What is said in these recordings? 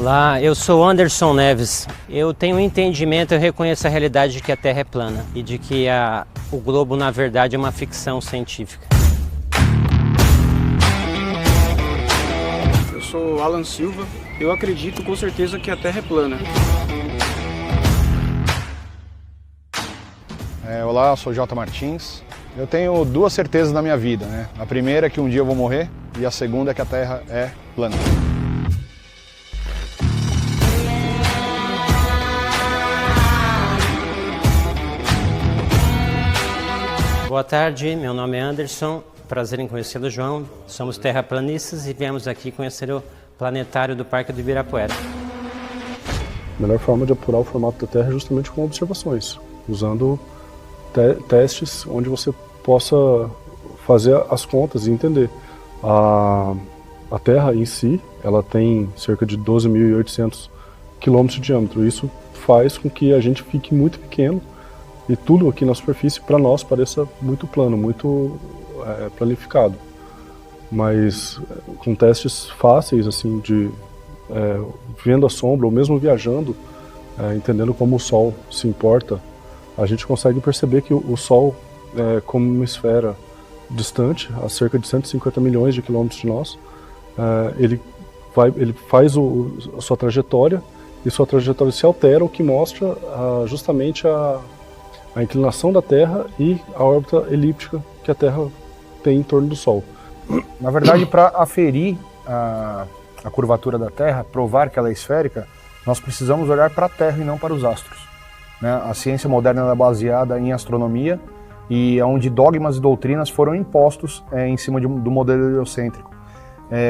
Olá, eu sou Anderson Neves. Eu tenho um entendimento, eu reconheço a realidade de que a Terra é plana e de que o globo, na verdade, é uma ficção científica. Eu sou Alan Silva. Eu acredito com certeza que a Terra é plana. Olá, eu sou J. Martins. Eu tenho duas certezas na minha vida, né? A primeira é que um dia eu vou morrer e a segunda é que a Terra é plana. Boa tarde, meu nome é Anderson, prazer em conhecê-lo, João. Somos terraplanistas e viemos aqui conhecer o planetário do Parque do Ibirapuera. A melhor forma de apurar o formato da Terra é justamente com observações, usando testes onde você possa fazer as contas e entender. A Terra em si, ela tem cerca de 12.800 quilômetros de diâmetro. Isso faz com que a gente fique muito pequeno e tudo aqui na superfície, para nós, pareça muito plano, muito planificado. Mas com testes fáceis, assim, vendo a sombra, ou mesmo viajando, entendendo como o Sol se importa, a gente consegue perceber que o Sol, como uma esfera distante, a cerca de 150 milhões de quilômetros de nós, ele faz a sua trajetória, e sua trajetória se altera, o que mostra justamente a inclinação da Terra e a órbita elíptica que a Terra tem em torno do Sol. Na verdade, para aferir a curvatura da Terra, provar que ela é esférica, nós precisamos olhar para a Terra e não para os astros, né? A ciência moderna é baseada em astronomia e onde dogmas e doutrinas foram impostos em cima do modelo heliocêntrico.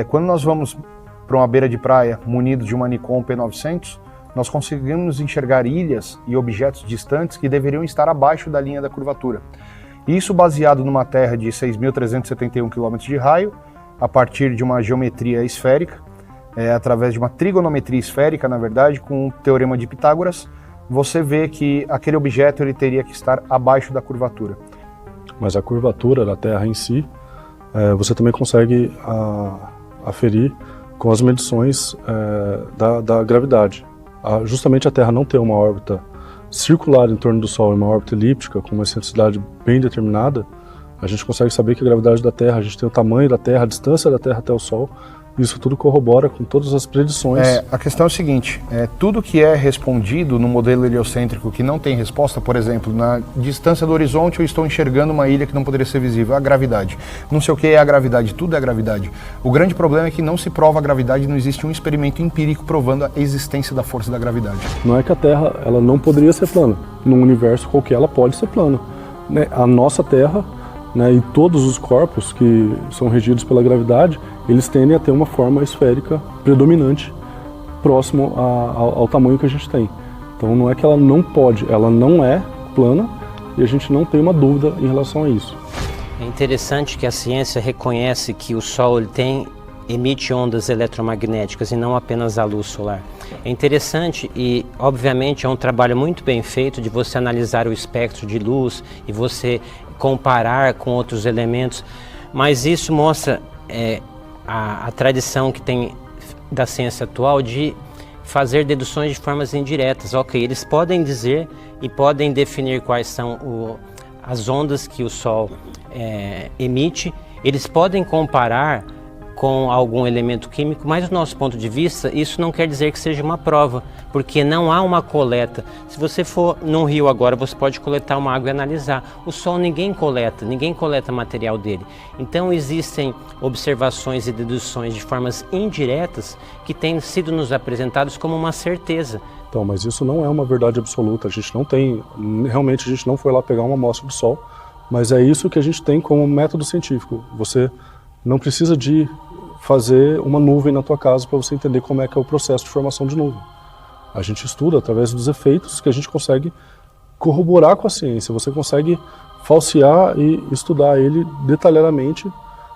Quando nós vamos para uma beira de praia munidos de uma Nikon P900, nós conseguimos enxergar ilhas e objetos distantes que deveriam estar abaixo da linha da curvatura. Isso baseado numa Terra de 6.371 km de raio, a partir de uma geometria esférica, através de uma trigonometria esférica, na verdade, com o Teorema de Pitágoras, você vê que aquele objeto ele teria que estar abaixo da curvatura. Mas a curvatura da Terra em si, você também consegue aferir com as medições da gravidade. Justamente a Terra não ter uma órbita circular em torno do Sol e uma órbita elíptica com uma excentricidade bem determinada, a gente consegue saber que a gravidade da Terra, a gente tem o tamanho da Terra, a distância da Terra até o Sol, isso tudo corrobora com todas as predições. A questão é o seguinte, tudo que é respondido no modelo heliocêntrico que não tem resposta, por exemplo, na distância do horizonte eu estou enxergando uma ilha que não poderia ser visível, a gravidade. Não sei o que é a gravidade, tudo é a gravidade. O grande problema é que não se prova a gravidade, não existe um experimento empírico provando a existência da força da gravidade. Não é que a Terra ela não poderia ser plana, num universo qualquer ela pode ser plana, né? A nossa Terra, né, e todos os corpos que são regidos pela gravidade, eles tendem a ter uma forma esférica predominante, próximo ao tamanho que a gente tem. Então não é que ela não pode, ela não é plana e a gente não tem uma dúvida em relação a isso. É interessante que a ciência reconhece que o Sol emite ondas eletromagnéticas e não apenas a luz solar. É interessante e, obviamente, é um trabalho muito bem feito de você analisar o espectro de luz e você comparar com outros elementos, mas isso mostra a tradição que tem da ciência atual de fazer deduções de formas indiretas. Ok, eles podem dizer e podem definir quais são as ondas que o Sol emite, eles podem comparar com algum elemento químico, mas do nosso ponto de vista, isso não quer dizer que seja uma prova, porque não há uma coleta. Se você for num rio agora, você pode coletar uma água e analisar. O Sol ninguém coleta material dele. Então existem observações e deduções de formas indiretas que têm sido nos apresentados como uma certeza. Então, mas isso não é uma verdade absoluta, a gente não tem, realmente a gente não foi lá pegar uma amostra do Sol, mas é isso que a gente tem como método científico. Você não precisa de fazer uma nuvem na tua casa para você entender como é que é o processo de formação de nuvem. A gente estuda através dos efeitos que a gente consegue corroborar com a ciência. Você consegue falsear e estudar ele detalhadamente.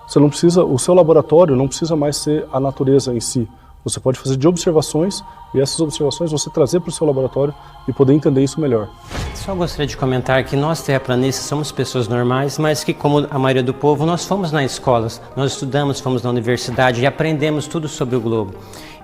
Você não precisa, o seu laboratório não precisa mais ser a natureza em si. Você pode fazer de observações e essas observações você trazer para o seu laboratório e poder entender isso melhor. Só gostaria de comentar que nós terraplanistas somos pessoas normais, mas que, como a maioria do povo, nós fomos nas escolas, nós estudamos, fomos na universidade e aprendemos tudo sobre o globo.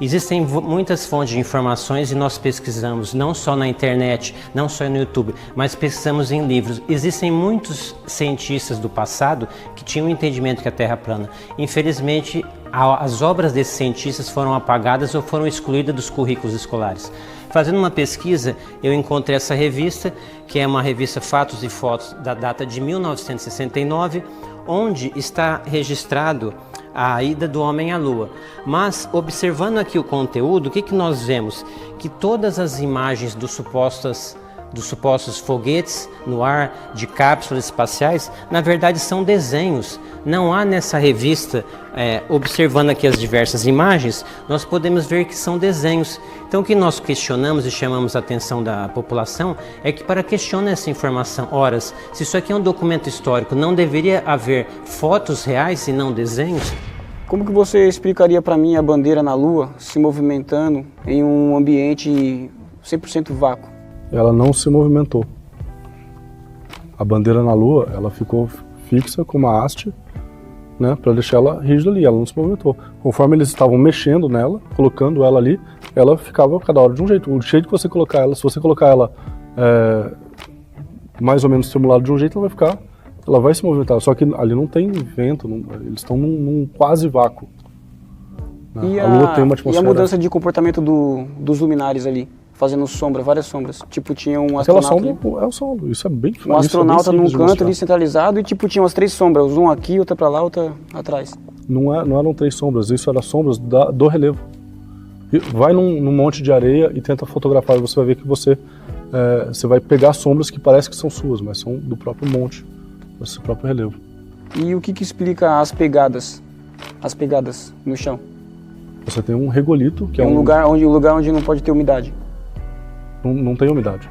Existem muitas fontes de informações e nós pesquisamos, não só na internet, não só no YouTube, mas pesquisamos em livros. Existem muitos cientistas do passado que tinham um entendimento que a Terra é plana. Infelizmente, as obras desses cientistas foram apagadas ou foram excluídas dos currículos escolares. Fazendo uma pesquisa, eu encontrei essa revista, que é uma revista Fatos e Fotos, da data de 1969, onde está registrado a ida do homem à Lua. Mas, observando aqui o conteúdo, o que nós vemos? Que todas as imagens dos supostos foguetes no ar, de cápsulas espaciais, na verdade são desenhos. Não há nessa revista, observando aqui as diversas imagens, nós podemos ver que são desenhos. Então o que nós questionamos e chamamos a atenção da população é que para questionar essa informação, horas, se isso aqui é um documento histórico, não deveria haver fotos reais e não desenhos? Como que você explicaria para mim a bandeira na Lua se movimentando em um ambiente 100% vácuo? Ela não se movimentou. A bandeira na Lua, ela ficou fixa com uma haste, né, para deixar ela rígida ali, ela não se movimentou. Conforme eles estavam mexendo nela, colocando ela ali, ela ficava cada hora de um jeito. O jeito que você colocar ela, se você colocar ela mais ou menos simulado de um jeito, ela vai se movimentar. Só que ali não tem vento, eles estão num quase vácuo. Né? A Lua tem uma atmosfera. E a mudança de comportamento dos luminares ali? Fazendo sombra, várias sombras. Tipo, tinha um astronauta... Aquela sombra é o Sol, isso é bem... Um astronauta num canto ali centralizado e tipo, tinha umas 3 sombras. Um aqui, outra pra lá, outra atrás. Não eram 3 sombras, isso eram sombras do relevo. Vai num monte de areia e tenta fotografar e você vai ver que você vai pegar sombras que parece que são suas, mas são do próprio monte, do seu próprio relevo. E o que explica as pegadas no chão? Você tem um regolito, que é um lugar onde não pode ter umidade. Não tem umidade.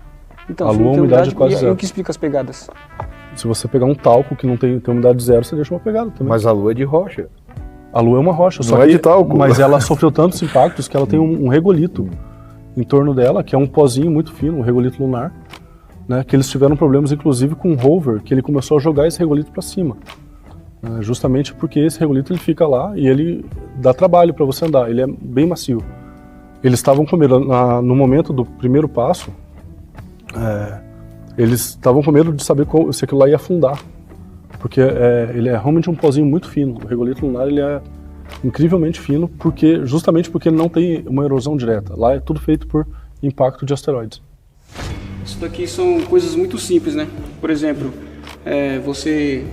Então, a Lua, a umidade é quase zero. E o que explica as pegadas? Se você pegar um talco que não tem umidade zero, você deixa uma pegada também. Mas a Lua é de rocha. A Lua é uma rocha, não é de talco. Mas ela sofreu tantos impactos que ela tem um regolito em torno dela, que é um pozinho muito fino, um regolito lunar, né, que eles tiveram problemas inclusive com o rover, que ele começou a jogar esse regolito para cima. Justamente porque esse regolito ele fica lá e ele dá trabalho para você andar, ele é bem macio. Eles estavam com medo, no momento do primeiro passo, eles estavam com medo de saber se aquilo lá ia afundar, porque ele é realmente um pozinho muito fino. O regolito lunar ele é incrivelmente fino, justamente porque ele não tem uma erosão direta. Lá é tudo feito por impacto de asteroides. Isso daqui são coisas muito simples, né? Por exemplo, você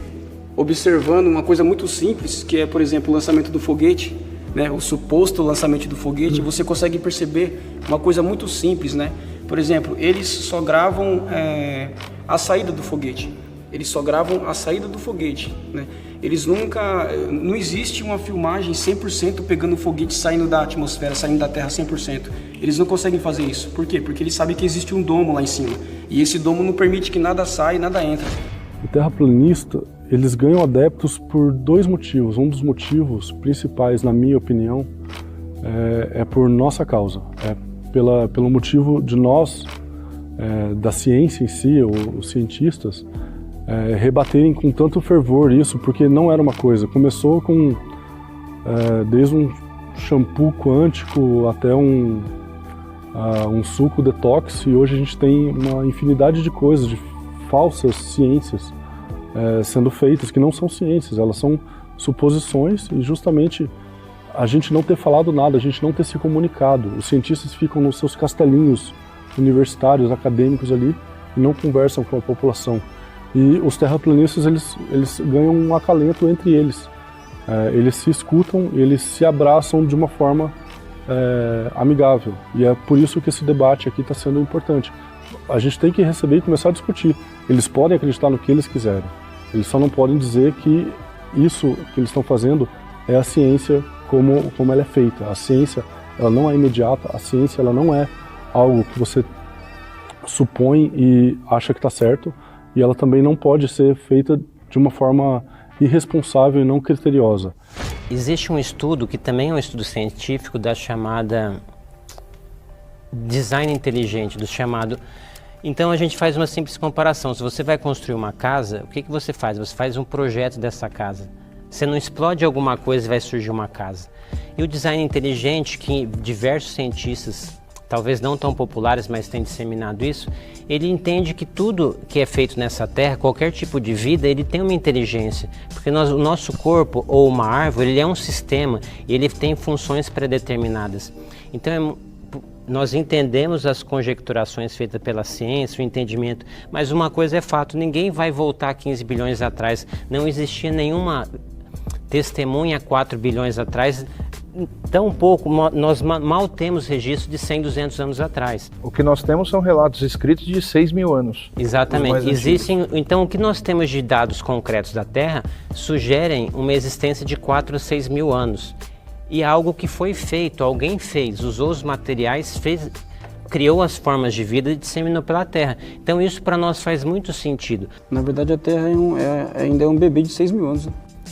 observando uma coisa muito simples, que é, por exemplo, o lançamento do foguete, né? O suposto lançamento do foguete, você consegue perceber uma coisa muito simples, né? Por exemplo, eles só gravam a saída do foguete. Eles só gravam a saída do foguete, né? Eles nunca... Não existe uma filmagem 100% pegando o foguete saindo da atmosfera, saindo da Terra 100%. Eles não conseguem fazer isso. Por quê? Porque eles sabem que existe um domo lá em cima. E esse domo não permite que nada saia e nada entre. O terraplanista, eles ganham adeptos por 2 motivos. Um dos motivos principais, na minha opinião, é por nossa causa. É pelo motivo de nós, da ciência em si, os cientistas, rebaterem com tanto fervor isso, porque não era uma coisa. Começou com desde um shampoo quântico até um suco detox, e hoje a gente tem uma infinidade de coisas, de falsas ciências sendo feitas, que não são ciências, elas são suposições, e justamente a gente não ter falado nada, a gente não ter se comunicado. Os cientistas ficam nos seus castelinhos universitários, acadêmicos ali, e não conversam com a população. E os terraplanistas, eles ganham um acalento entre eles. Eles se escutam, eles se abraçam de uma forma amigável. E é por isso que esse debate aqui está sendo importante. A gente tem que receber e começar a discutir. Eles podem acreditar no que eles quiserem. Eles só não podem dizer que isso que eles estão fazendo é a ciência como ela é feita. A ciência, ela não é imediata, a ciência ela não é algo que você supõe e acha que está certo, e ela também não pode ser feita de uma forma irresponsável e não criteriosa. Existe um estudo, que também é um estudo científico, da chamada design inteligente, do chamado... Então a gente faz uma simples comparação. Se você vai construir uma casa, o que você faz? Você faz um projeto dessa casa. Você não explode alguma coisa e vai surgir uma casa. E o design inteligente, que diversos cientistas, talvez não tão populares, mas têm disseminado isso, ele entende que tudo que é feito nessa Terra, qualquer tipo de vida, ele tem uma inteligência. Porque o nosso corpo, ou uma árvore, ele é um sistema e ele tem funções pré-determinadas. Então nós entendemos as conjecturações feitas pela ciência, o entendimento, mas uma coisa é fato, ninguém vai voltar 15 bilhões atrás. Não existia nenhuma testemunha 4 bilhões atrás, tão pouco, nós mal temos registro de 100, 200 anos atrás. O que nós temos são relatos escritos de 6.000 anos. Exatamente. Então, o que nós temos de dados concretos da Terra sugerem uma existência de 4 a 6 mil anos. E algo que foi feito, alguém fez, usou os materiais, criou as formas de vida e disseminou pela Terra. Então isso para nós faz muito sentido. Na verdade a Terra ainda é um bebê de 6.000 anos.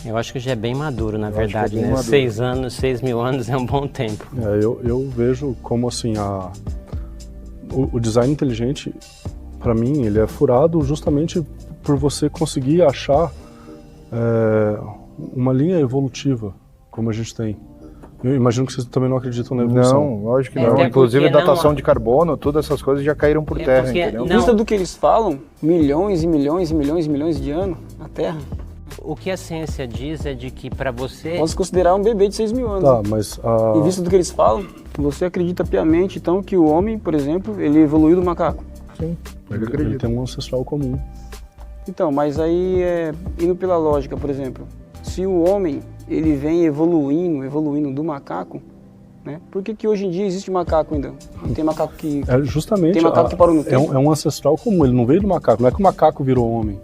Eu acho que já é bem maduro, na verdade, né? 6 anos, 6.000 anos é um bom tempo. Eu vejo como assim, o design inteligente, para mim, ele é furado justamente por você conseguir achar uma linha evolutiva, como a gente tem. Eu imagino que vocês também não acreditam na evolução. Não, lógico que não. Inclusive datação de carbono, todas essas coisas já caíram por terra, entendeu? Em vista do que eles falam, milhões e milhões e milhões e milhões de anos na Terra. O que a ciência diz é de que para você... Pode considerar um bebê de 6.000 anos. Tá, mas... Em vista do que eles falam, você acredita piamente, então, que o homem, por exemplo, ele evoluiu do macaco? Sim, ele tem um ancestral comum. Então, mas aí, indo pela lógica, por exemplo, se o homem, ele vem evoluindo do macaco, né? Por que hoje em dia existe macaco ainda? Não tem macaco que... Justamente, tem macaco que parou no tempo? É um ancestral comum, ele não veio do macaco, não é que o macaco virou homem.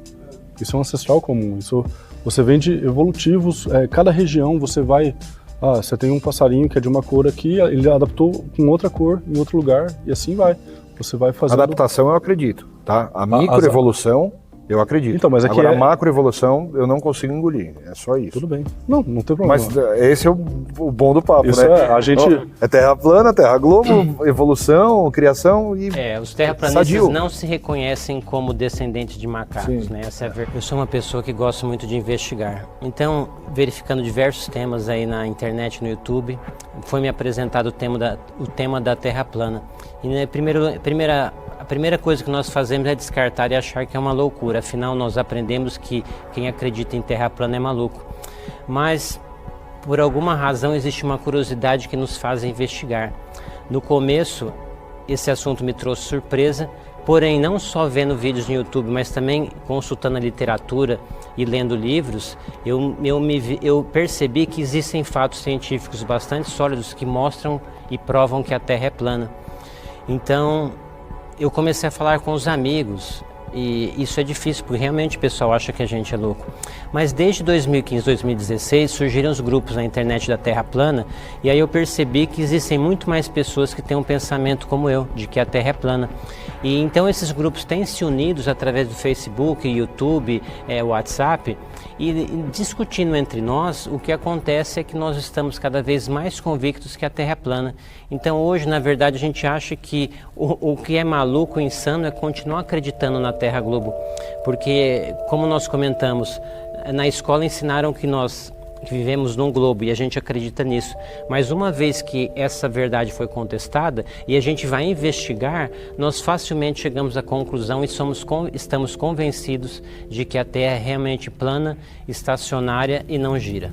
Isso é um ancestral comum, isso você vem de evolutivos, cada região você vai... você tem um passarinho que é de uma cor aqui, ele adaptou com outra cor em outro lugar e assim vai. Você vai fazendo... Adaptação eu acredito, tá? A microevolução... Eu acredito. Então, mas aqui agora, a macroevolução eu não consigo engolir, é só isso. Tudo bem. Não tem problema. Mas esse é o bom do papo, isso né? A gente... É terra plana, terra globo, evolução, criação e... os terraplanistas não se reconhecem como descendentes de macacos, Sim. né? Eu sou uma pessoa que gosta muito de investigar. Então, verificando diversos temas aí na internet, no YouTube, foi me apresentado o tema da terra plana. E a primeira coisa que nós fazemos é descartar e achar que é uma loucura. Afinal, nós aprendemos que quem acredita em terra plana é maluco. Mas, por alguma razão, existe uma curiosidade que nos faz investigar. No começo, esse assunto me trouxe surpresa, porém, não só vendo vídeos no YouTube, mas também consultando a literatura e lendo livros, eu percebi que existem fatos científicos bastante sólidos que mostram e provam que a Terra é plana. Então, eu comecei a falar com os amigos, e isso é difícil, porque realmente o pessoal acha que a gente é louco. Mas desde 2015, 2016, surgiram os grupos na internet da Terra plana, e aí eu percebi que existem muito mais pessoas que têm um pensamento como eu, de que a Terra é plana. E então esses grupos têm se unidos através do Facebook, YouTube, WhatsApp, e discutindo entre nós, o que acontece é que nós estamos cada vez mais convictos que a Terra é plana. Então hoje, na verdade, a gente acha que o que é maluco, insano, é continuar acreditando na Terra Globo. Porque, como nós comentamos, na escola ensinaram que nós vivemos num globo e a gente acredita nisso. Mas uma vez que essa verdade foi contestada e a gente vai investigar, nós facilmente chegamos à conclusão e estamos convencidos de que a Terra é realmente plana, estacionária e não gira.